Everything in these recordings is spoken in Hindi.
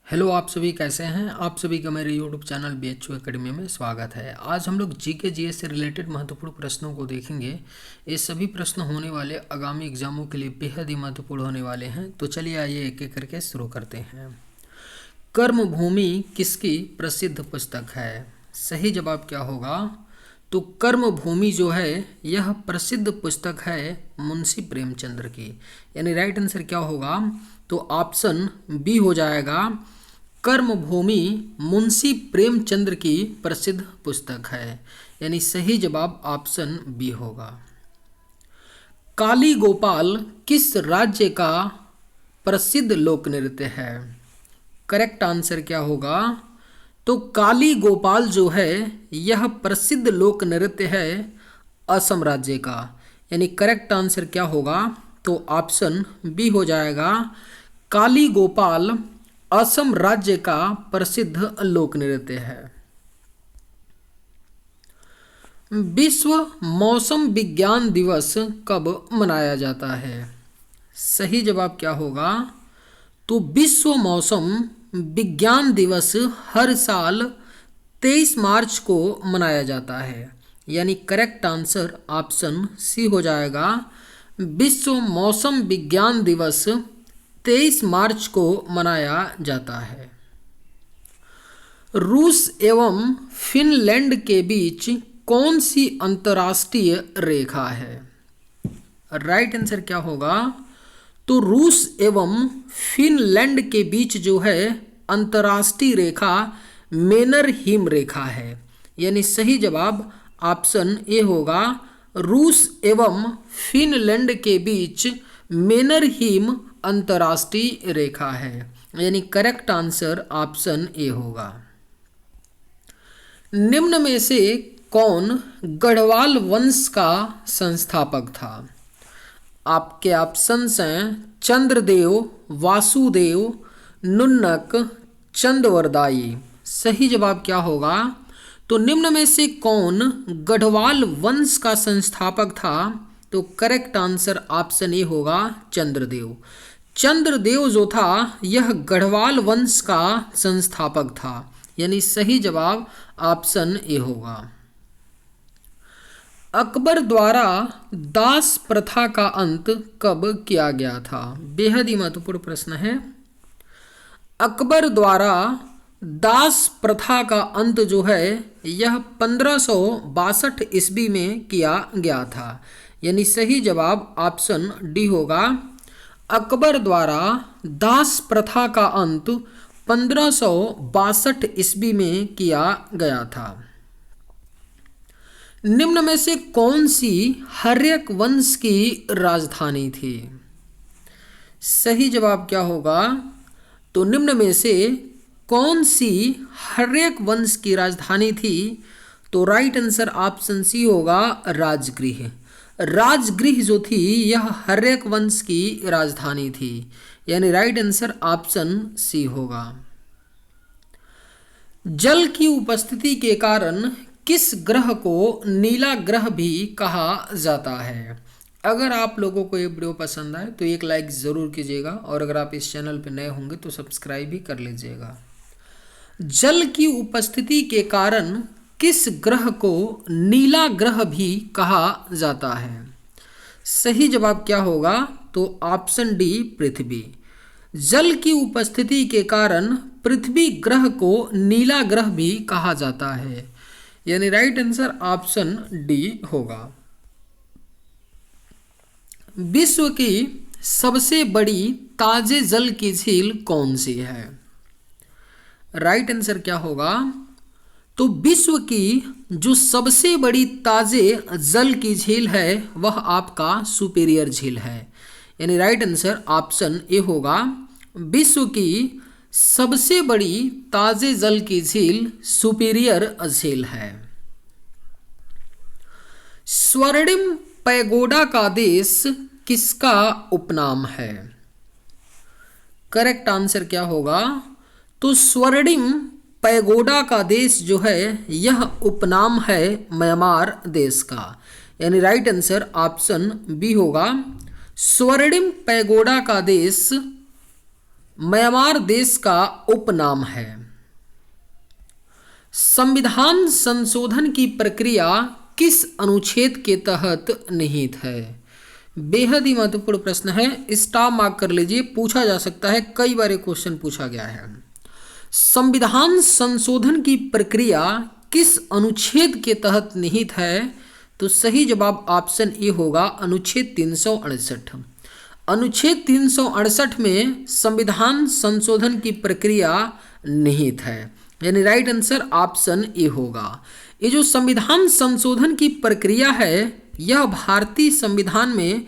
हेलो, आप सभी कैसे हैं। आप सभी का मेरे यूट्यूब चैनल BHU एकेडमी में स्वागत है। आज हम लोग जीके जीएस से रिलेटेड महत्वपूर्ण प्रश्नों को देखेंगे। ये सभी प्रश्न होने वाले आगामी एग्जामों के लिए बेहद ही महत्वपूर्ण होने वाले हैं। तो चलिए आइए एक एक करके शुरू करते हैं। कर्मभूमि किसकी प्रसिद्ध पुस्तक है? सही जवाब क्या होगा? तो कर्मभूमि जो है यह प्रसिद्ध पुस्तक है मुंशी प्रेमचंद्र की। यानी राइट आंसर क्या होगा? तो ऑप्शन बी हो जाएगा। कर्मभूमि मुंशी प्रेमचंद्र की प्रसिद्ध पुस्तक है। यानी सही जवाब ऑप्शन बी होगा। काली गोपाल किस राज्य का प्रसिद्ध लोक नृत्य है? करेक्ट आंसर क्या होगा? तो काली गोपाल जो है यह प्रसिद्ध लोक नृत्य है असम राज्य का। यानी करेक्ट आंसर क्या होगा? तो ऑप्शन बी हो जाएगा। काली गोपाल असम राज्य का प्रसिद्ध लोक नृत्य है। विश्व मौसम विज्ञान दिवस कब मनाया जाता है? सही जवाब क्या होगा? तो विश्व मौसम विज्ञान दिवस हर साल 23 मार्च को मनाया जाता है। यानी करेक्ट आंसर ऑप्शन सी हो जाएगा। विश्व मौसम विज्ञान दिवस 23 मार्च को मनाया जाता है। रूस एवं फिनलैंड के बीच कौन सी अंतर्राष्ट्रीय रेखा है? राइट आंसर क्या होगा? तो रूस एवं फिनलैंड के बीच जो है अंतर्राष्ट्रीय रेखा मेनर हिम रेखा है। यानी सही जवाब ऑप्शन ए होगा। रूस एवं फिनलैंड के बीच मेनर हिम अंतर्राष्ट्रीय रेखा है। यानी करेक्ट आंसर ऑप्शन ए होगा। निम्न में से कौन गढ़वाल वंश का संस्थापक था? आपके ऑप्शंस हैं चंद्रदेव, वासुदेव, नुन्नक, चंदवरदायी। सही जवाब क्या होगा? तो निम्न में से कौन गढ़वाल वंश का संस्थापक था? तो करेक्ट आंसर ऑप्शन ए होगा चंद्रदेव। चंद्रदेव जो था यह गढ़वाल वंश का संस्थापक था। यानी सही जवाब ऑप्शन ए होगा। अकबर द्वारा दास प्रथा का अंत कब किया गया था? बेहद ही महत्वपूर्ण प्रश्न है। अकबर द्वारा दास प्रथा का अंत जो है यह 1562 ईस्वी में किया गया था। यानी सही जवाब ऑप्शन डी होगा। अकबर द्वारा दास प्रथा का अंत 1562 ईस्वी में किया गया था। निम्न में से कौन सी हर्यक वंश की राजधानी थी? सही जवाब क्या होगा? तो निम्न में से कौन सी हर्यक वंश की राजधानी थी? तो राइट आंसर ऑप्शन सी होगा राजगृह। राजगृह जो थी यह हर्यक वंश की राजधानी थी। यानी राइट आंसर ऑप्शन सी होगा। जल की उपस्थिति के कारण किस ग्रह को नीला ग्रह भी कहा जाता है? अगर आप लोगों को ये वीडियो पसंद आए तो एक लाइक ज़रूर कीजिएगा और अगर आप इस चैनल पर नए होंगे तो सब्सक्राइब भी कर लीजिएगा। जल की उपस्थिति के कारण किस ग्रह को नीला ग्रह भी कहा जाता है? सही जवाब क्या होगा? तो ऑप्शन डी पृथ्वी। जल की उपस्थिति के कारण पृथ्वी ग्रह को नीला ग्रह भी कहा जाता है। यानी राइट आंसर ऑप्शन डी होगा। विश्व की सबसे बड़ी ताजे जल की झील कौन सी है? राइट आंसर क्या होगा? तो विश्व की जो सबसे बड़ी ताजे जल की झील है वह आपका सुपीरियर झील है। यानी राइट आंसर ऑप्शन ए होगा। विश्व की सबसे बड़ी ताजे जल की झील सुपीरियर झील है। स्वर्णिम पैगोडा का देश किसका उपनाम है? करेक्ट आंसर क्या होगा? तो स्वर्णिम पैगोडा का देश जो है यह उपनाम है म्यांमार देश का। यानी राइट आंसर ऑप्शन बी होगा। स्वर्णिम पैगोडा का देश म्यांमार देश का उपनाम है। संविधान संशोधन की प्रक्रिया किस अनुच्छेद के तहत निहित है? बेहद ही महत्वपूर्ण प्रश्न है, स्टार मार्क कर लीजिए, पूछा जा सकता है, कई बार क्वेश्चन पूछा गया है। संविधान संशोधन की प्रक्रिया किस अनुच्छेद के तहत निहित है? तो सही जवाब ऑप्शन ए होगा, अनुच्छेद 368। अनुच्छेद 368 में संविधान संशोधन की प्रक्रिया निहित है, यानी राइट आंसर ऑप्शन ए होगा। ये जो संविधान संशोधन की प्रक्रिया है यह भारतीय संविधान में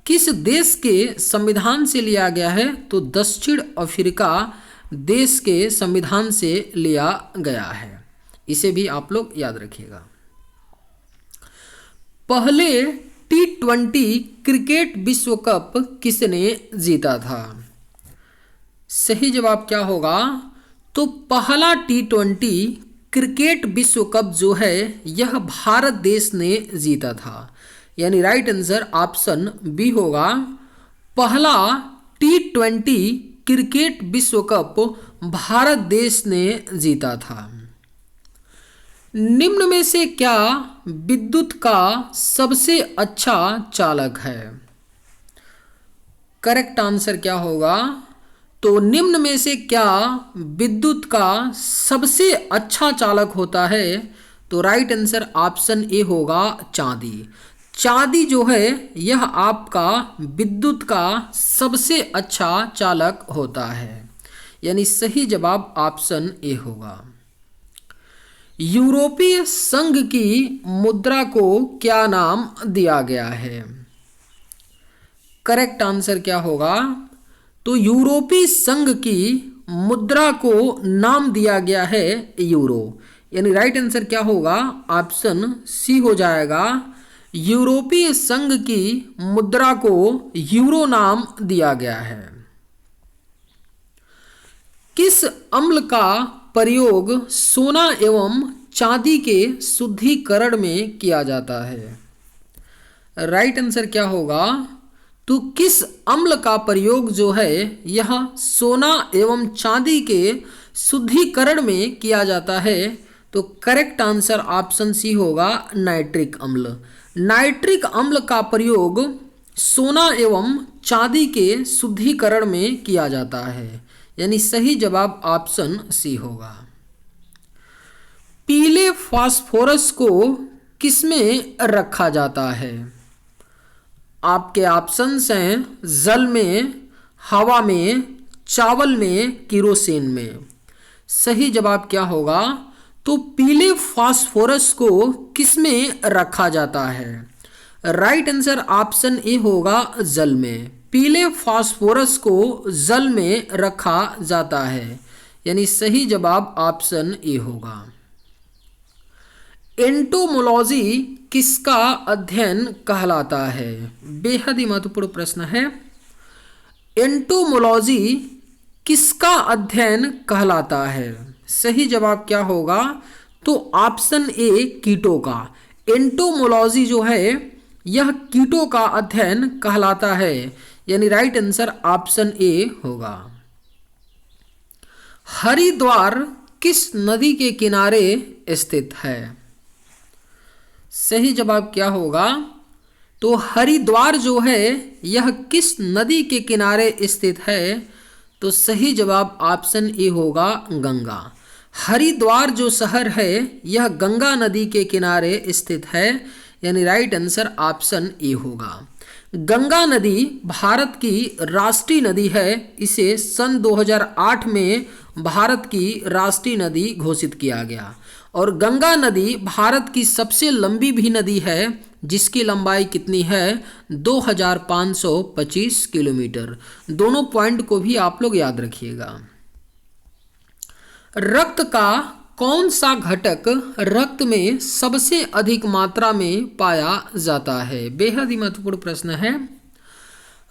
किस देश के संविधान से लिया गया है? तो दक्षिण अफ्रीका देश के संविधान से लिया गया है। इसे भी आप लोग याद रखिएगा। पहले T20 क्रिकेट विश्व कप किसने जीता था? सही जवाब क्या होगा? तो पहला T20 क्रिकेट विश्व कप जो है यह भारत देश ने जीता था, यानी राइट आंसर ऑप्शन बी होगा। पहला T20 क्रिकेट विश्व कप भारत देश ने जीता था। निम्न में से क्या विद्युत का सबसे अच्छा चालक है? करेक्ट आंसर क्या होगा? तो निम्न में से क्या विद्युत का सबसे अच्छा चालक होता है? तो राइट आंसर ऑप्शन ए होगा, चांदी। चांदी जो है यह आपका विद्युत का सबसे अच्छा चालक होता है, यानी सही जवाब ऑप्शन ए होगा। यूरोपीय संघ की मुद्रा को क्या नाम दिया गया है? करेक्ट आंसर क्या होगा? तो यूरोपीय संघ की मुद्रा को नाम दिया गया है यूरो, यानी राइट आंसर क्या होगा? ऑप्शन सी हो जाएगा। यूरोपीय संघ की मुद्रा को यूरो नाम दिया गया है। किस अम्ल का प्रयोग सोना एवं चांदी के शुद्धिकरण में किया जाता है? राइट आंसर क्या होगा? तो किस अम्ल का प्रयोग जो है यह सोना एवं चांदी के शुद्धिकरण में किया जाता है? तो करेक्ट आंसर ऑप्शन सी होगा, नाइट्रिक अम्ल। नाइट्रिक अम्ल का प्रयोग सोना एवं चांदी के शुद्धिकरण में किया जाता है, यानी सही जवाब ऑप्शन सी होगा। पीले फास्फोरस को किसमें रखा जाता है? आपके ऑप्शंस हैं जल में, हवा में, चावल में, किरोसिन में। सही जवाब क्या होगा? तो पीले फास्फोरस को किसमें रखा जाता है? राइट आंसर ऑप्शन ए होगा, जल में। पीले फास्फोरस को जल में रखा जाता है, यानी सही जवाब ऑप्शन ए होगा। एंटोमोलॉजी किसका अध्ययन कहलाता है? बेहद ही महत्वपूर्ण प्रश्न है। एंटोमोलॉजी किसका अध्ययन कहलाता है? सही जवाब क्या होगा? तो ऑप्शन ए, कीटों का। एंटोमोलॉजी जो है यह कीटों का अध्ययन कहलाता है, यानी राइट आंसर ऑप्शन ए होगा। हरिद्वार किस नदी के किनारे स्थित है? सही जवाब क्या होगा? तो हरिद्वार जो है यह किस नदी के किनारे स्थित है? तो सही जवाब ऑप्शन ए होगा, गंगा। हरिद्वार जो शहर है यह गंगा नदी के किनारे स्थित है, यानी राइट आंसर ऑप्शन ए होगा। गंगा नदी भारत की राष्ट्रीय नदी है। इसे सन 2008 में भारत की राष्ट्रीय नदी घोषित किया गया। और गंगा नदी भारत की सबसे लंबी भी नदी है, जिसकी लंबाई कितनी है? 2525 किलोमीटर। दोनों पॉइंट को भी आप लोग याद रखिएगा। रक्त का कौन सा घटक रक्त में सबसे अधिक मात्रा में पाया जाता है? बेहद ही महत्वपूर्ण प्रश्न है।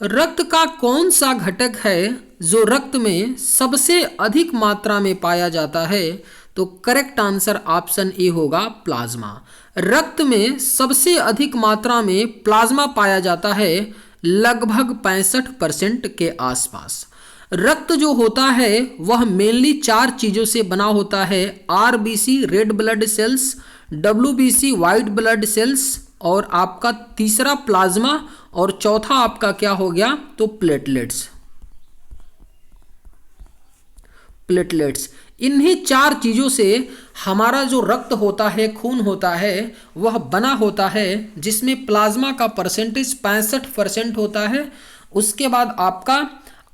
रक्त का कौन सा घटक है जो रक्त में सबसे अधिक मात्रा में पाया जाता है? तो करेक्ट आंसर ऑप्शन ए होगा, प्लाज्मा। रक्त में सबसे अधिक मात्रा में प्लाज्मा पाया जाता है, लगभग 65% के आसपास। रक्त जो होता है वह मेनली 4 चीजों से बना होता है। RBC red blood cells, WBC white blood cells, और आपका तीसरा प्लाज्मा, और चौथा आपका क्या हो गया तो प्लेटलेट्स। इन्हीं 4 चीजों से हमारा जो रक्त होता है, खून होता है, वह बना होता है, जिसमें प्लाज्मा का परसेंटेज 65% होता है। उसके बाद आपका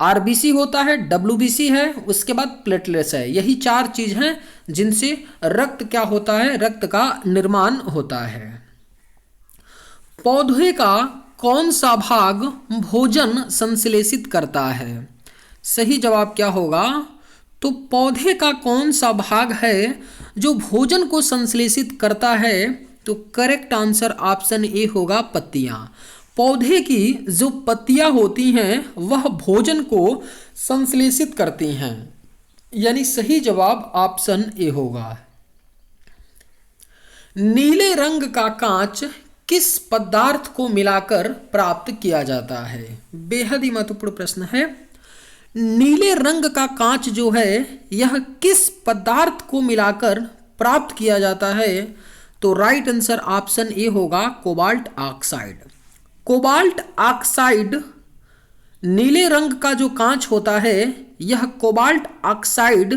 आरबीसी होता है, डब्ल्यूबीसी है, उसके बाद प्लेटलेट्स है। यही 4 चीज हैं जिनसे रक्त क्या होता है, रक्त का निर्माण होता है। पौधे का कौन सा भाग भोजन संश्लेषित करता है? सही जवाब क्या होगा तो पौधे का कौन सा भाग है जो भोजन को संश्लेषित करता है? तो करेक्ट आंसर ऑप्शन ए होगा पत्तियां। पौधे की जो पत्तियां होती हैं वह भोजन को संश्लेषित करती हैं, यानी सही जवाब ऑप्शन ए होगा। नीले रंग का कांच किस पदार्थ को मिलाकर प्राप्त किया जाता है? बेहद ही महत्वपूर्ण प्रश्न है। नीले रंग का कांच जो है यह किस पदार्थ को मिलाकर प्राप्त किया जाता है? तो राइट आंसर ऑप्शन ए होगा कोबाल्ट ऑक्साइड। कोबाल्ट ऑक्साइड, नीले रंग का जो कांच होता है यह कोबाल्ट ऑक्साइड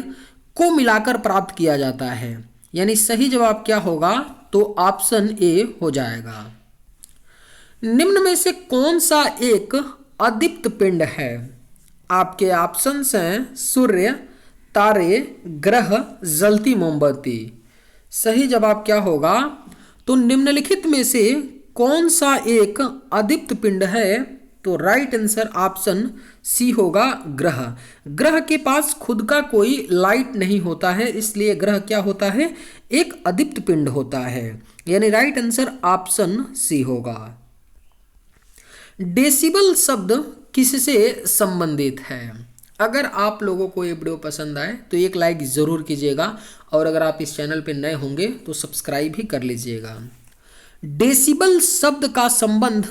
को मिलाकर प्राप्त किया जाता है, यानी सही जवाब क्या होगा तो ऑप्शन ए हो जाएगा। निम्न में से कौन सा एक अदीप्त पिंड है? आपके ऑप्शंस हैं सूर्य, तारे, ग्रह, जलती मोमबत्ती। सही जवाब क्या होगा तो निम्नलिखित में से कौन सा एक अदीप्त पिंड है? तो राइट आंसर ऑप्शन सी होगा ग्रह। ग्रह के पास खुद का कोई लाइट नहीं होता है, इसलिए ग्रह क्या होता है एक अदीप्त पिंड होता है, यानी राइट आंसर ऑप्शन सी होगा। डेसिबल शब्द किससे संबंधित है? अगर आप लोगों को ये वीडियो पसंद आए तो एक लाइक ज़रूर कीजिएगा, और अगर आप इस चैनल पर नए होंगे तो सब्सक्राइब भी कर लीजिएगा। डेसिबल शब्द का संबंध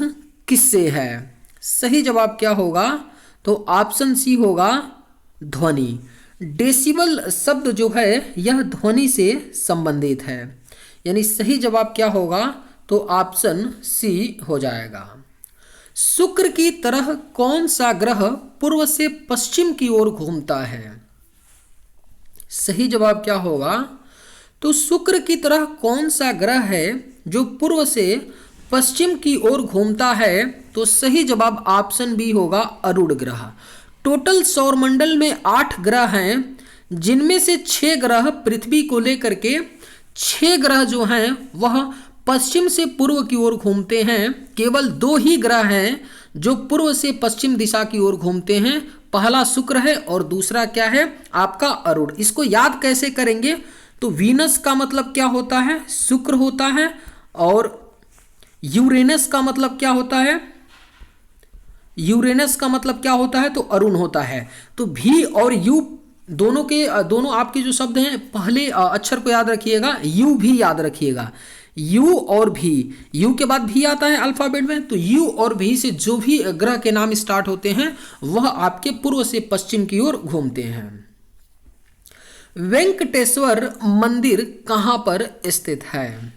किससे है? सही जवाब क्या होगा तो ऑप्शन सी होगा ध्वनि। डेसिबल शब्द जो है यह ध्वनि से संबंधित है, यानी सही जवाब क्या होगा तो ऑप्शन सी हो जाएगा। शुक्र की तरह कौन सा ग्रह पूर्व से पश्चिम की ओर घूमता है? सही जवाब क्या होगा तो शुक्र की तरह कौन सा ग्रह है जो पूर्व से पश्चिम की ओर घूमता है? तो सही जवाब ऑप्शन बी होगा अरुण ग्रह। टोटल सौरमंडल में 8 ग्रह हैं, जिनमें से 6 ग्रह पृथ्वी को लेकर के 6 ग्रह जो हैं वह पश्चिम से पूर्व की ओर घूमते हैं। केवल 2 ही ग्रह हैं जो पूर्व से पश्चिम दिशा की ओर घूमते हैं। पहला शुक्र है और दूसरा क्या है आपका अरुण। इसको याद कैसे करेंगे तो वीनस का मतलब क्या होता है शुक्र होता है, और यूरेनस का मतलब क्या होता है, यूरेनस का मतलब क्या होता है तो अरुण होता है। तो भी और यू दोनों आपके जो शब्द हैं पहले अक्षर को याद रखिएगा, यू भी याद रखिएगा। यू और भी, यू के बाद भी आता है अल्फाबेट में, तो यू और भी से जो भी ग्रह के नाम स्टार्ट होते हैं वह आपके पूर्व से पश्चिम की ओर घूमते हैं। वेंकटेश्वर मंदिर कहां पर स्थित है?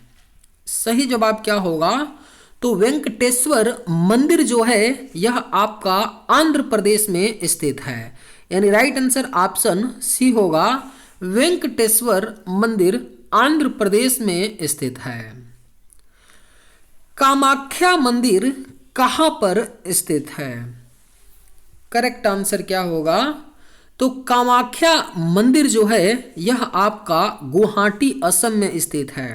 सही जवाब क्या होगा तो वेंकटेश्वर मंदिर जो है यह आपका आंध्र प्रदेश में स्थित है, यानी राइट आंसर ऑप्शन सी होगा वेंकटेश्वर मंदिर आंध्र प्रदेश में स्थित है। कामाख्या मंदिर कहां पर स्थित है? करेक्ट आंसर क्या होगा तो कामाख्या मंदिर जो है यह आपका गुवाहाटी असम में स्थित है,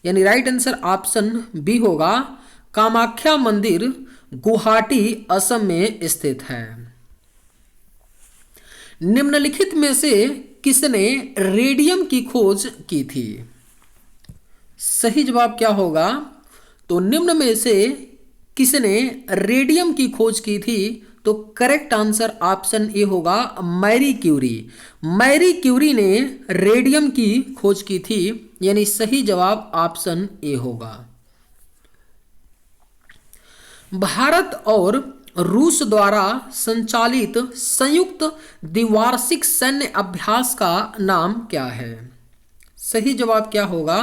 यानी राइट आंसर ऑप्शन बी होगा कामाख्या मंदिर गुवाहाटी असम में स्थित है। निम्नलिखित में से किसने रेडियम की खोज की थी? सही जवाब क्या होगा तो निम्न में से किसने रेडियम की खोज की थी? तो करेक्ट आंसर ऑप्शन ए होगा मैरी क्यूरी। मैरी क्यूरी ने रेडियम की खोज की थी, यानी सही जवाब ऑप्शन ए होगा। भारत और रूस द्वारा संचालित संयुक्त द्विवार्षिक सैन्य अभ्यास का नाम क्या है? सही जवाब क्या होगा?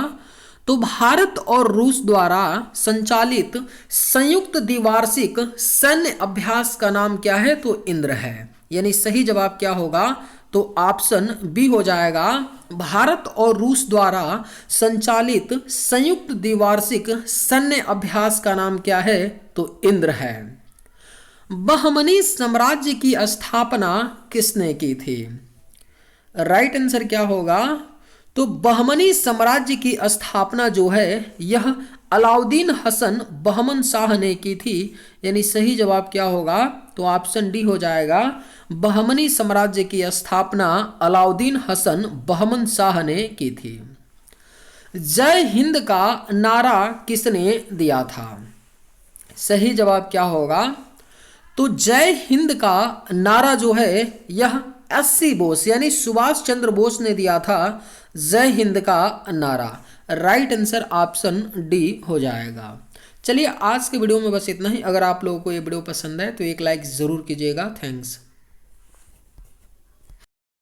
तो भारत और रूस द्वारा संचालित संयुक्त द्विवार्षिक सैन्य अभ्यास का नाम क्या है? तो इंद्र है। यानी सही जवाब क्या होगा? तो ऑप्शन बी हो जाएगा। भारत और रूस द्वारा संचालित संयुक्त द्विवार्षिक सैन्य अभ्यास का नाम क्या है? तो इंद्र है। बहमनी साम्राज्य की स्थापना किसने की थी? राइट आंसर क्या होगा? तो बहमनी साम्राज्य की स्थापना जो है यह अलाउद्दीन हसन बहमन शाह ने की थी। यानी सही जवाब क्या होगा? तो ऑप्शन डी हो जाएगा। बहमनी साम्राज्य की स्थापना अलाउद्दीन हसन बहमन शाह ने की थी। जय हिंद का नारा किसने दिया था? सही जवाब क्या होगा? तो जय हिंद का नारा जो है यह एससी बोस यानी सुभाष चंद्र बोस ने दिया था। जय हिंद का नारा। राइट आंसर ऑप्शन डी हो जाएगा। चलिए आज के वीडियो में बस इतना ही। अगर आप लोगों को ये वीडियो पसंद है तो एक लाइक ज़रूर कीजिएगा। थैंक्स।